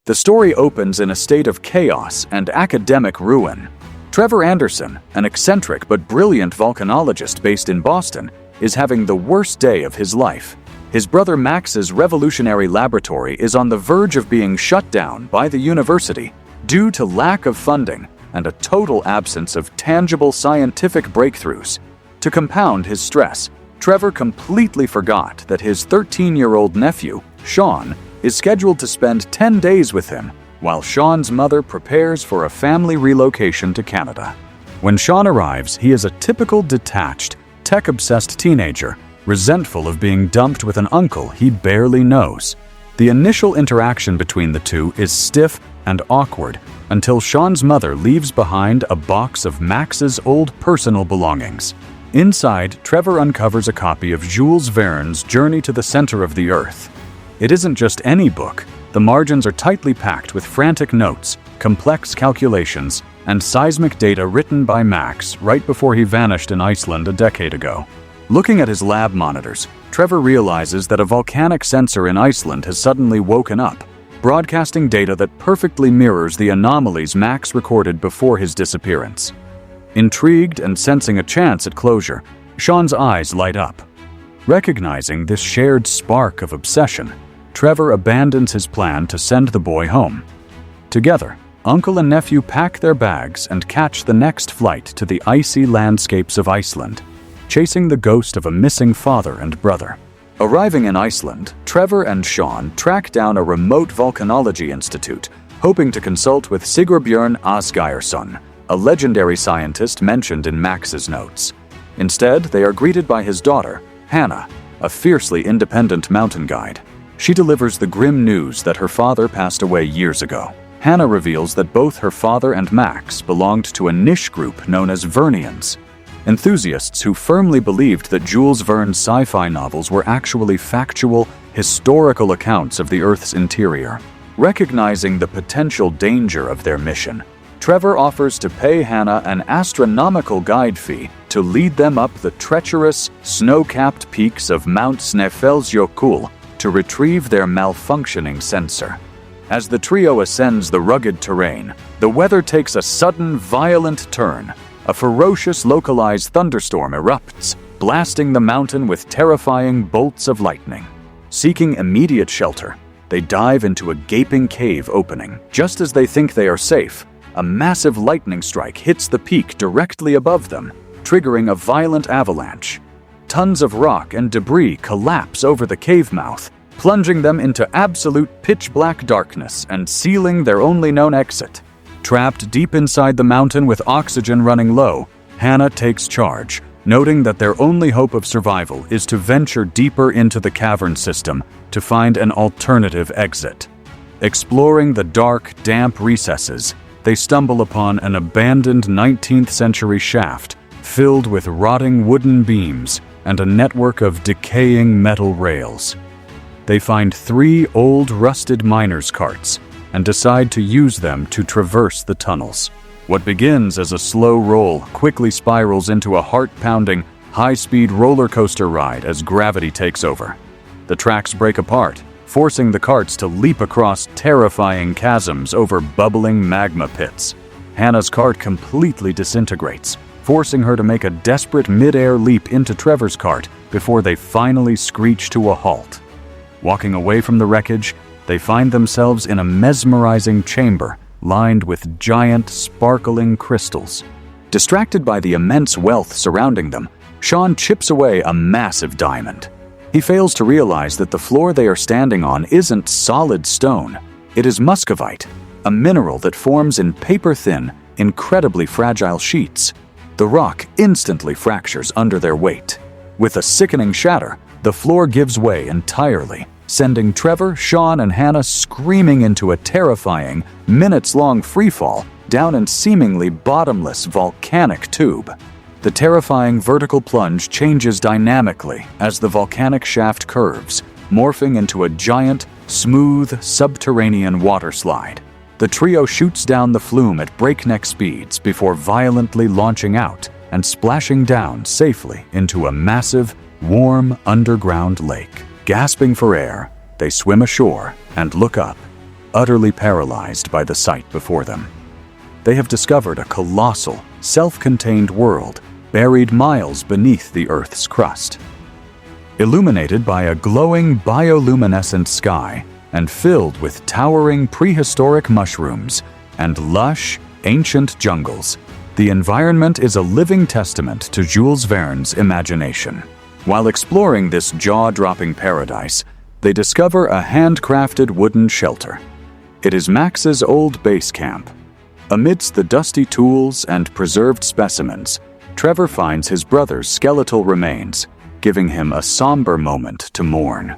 The story opens in a state of chaos and academic ruin. Trevor Anderson, an eccentric but brilliant volcanologist based in Boston, is having the worst day of his life. His brother Max's revolutionary laboratory is on the verge of being shut down by the university due to lack of funding and a total absence of tangible scientific breakthroughs. To compound his stress, Trevor completely forgot that his 13-year-old nephew, Sean, is scheduled to spend 10 days with him while Sean's mother prepares for a family relocation to Canada. When Sean arrives, he is a typical detached, tech-obsessed teenager, resentful of being dumped with an uncle he barely knows. The initial interaction between the two is stiff and awkward until Sean's mother leaves behind a box of Max's old personal belongings. Inside, Trevor uncovers a copy of Jules Verne's Journey to the Center of the Earth. It isn't just any book. The margins are tightly packed with frantic notes, complex calculations, and seismic data written by Max right before he vanished in Iceland a decade ago. Looking at his lab monitors, Trevor realizes that a volcanic sensor in Iceland has suddenly woken up, broadcasting data that perfectly mirrors the anomalies Max recorded before his disappearance. Intrigued and sensing a chance at closure, Sean's eyes light up. Recognizing this shared spark of obsession, Trevor abandons his plan to send the boy home. Together, uncle and nephew pack their bags and catch the next flight to the icy landscapes of Iceland, chasing the ghost of a missing father and brother. Arriving in Iceland, Trevor and Sean track down a remote volcanology institute, hoping to consult with Sigurbjörn Asgeirsson, a legendary scientist mentioned in Max's notes. Instead, they are greeted by his daughter, Hannah, a fiercely independent mountain guide. She delivers the grim news that her father passed away years ago. Hannah reveals that both her father and Max belonged to a niche group known as Vernians, enthusiasts who firmly believed that Jules Verne's sci-fi novels were actually factual, historical accounts of the Earth's interior. Recognizing the potential danger of their mission, Trevor offers to pay Hannah an astronomical guide fee to lead them up the treacherous, snow-capped peaks of Mount Snæfellsjökull to retrieve their malfunctioning sensor. As the trio ascends the rugged terrain, the weather takes a sudden, violent turn. A ferocious, localized thunderstorm erupts, blasting the mountain with terrifying bolts of lightning. Seeking immediate shelter, they dive into a gaping cave opening. Just as they think they are safe, a massive lightning strike hits the peak directly above them, triggering a violent avalanche. Tons of rock and debris collapse over the cave mouth, plunging them into absolute pitch-black darkness and sealing their only known exit. Trapped deep inside the mountain with oxygen running low, Hannah takes charge, noting that their only hope of survival is to venture deeper into the cavern system to find an alternative exit. Exploring the dark, damp recesses, they stumble upon an abandoned 19th-century shaft filled with rotting wooden beams and a network of decaying metal rails. They find 3 old, rusted miners' carts and decide to use them to traverse the tunnels. What begins as a slow roll quickly spirals into a heart-pounding, high-speed roller coaster ride as gravity takes over. The tracks break apart, forcing the carts to leap across terrifying chasms over bubbling magma pits. Hannah's cart completely disintegrates, forcing her to make a desperate mid-air leap into Trevor's cart before they finally screech to a halt. Walking away from the wreckage, they find themselves in a mesmerizing chamber lined with giant, sparkling crystals. Distracted by the immense wealth surrounding them, Sean chips away a massive diamond. He fails to realize that the floor they are standing on isn't solid stone. It is muscovite, a mineral that forms in paper-thin, incredibly fragile sheets. The rock instantly fractures under their weight. With a sickening shatter, the floor gives way entirely, sending Trevor, Sean, and Hannah screaming into a terrifying, minutes-long freefall down an seemingly bottomless volcanic tube. The terrifying vertical plunge changes dynamically as the volcanic shaft curves, morphing into a giant, smooth, subterranean water slide. The trio shoots down the flume at breakneck speeds before violently launching out and splashing down safely into a massive, warm underground lake. Gasping for air, they swim ashore and look up. utterly paralyzed by the sight before them. They have discovered a colossal, self-contained world buried miles beneath the Earth's crust. Illuminated by a glowing bioluminescent sky and filled with towering prehistoric mushrooms and lush, ancient jungles, the environment is a living testament to Jules Verne's imagination. While exploring this jaw-dropping paradise, they discover a handcrafted wooden shelter. It is Max's old base camp. Amidst the dusty tools and preserved specimens, Trevor finds his brother's skeletal remains, giving him a somber moment to mourn.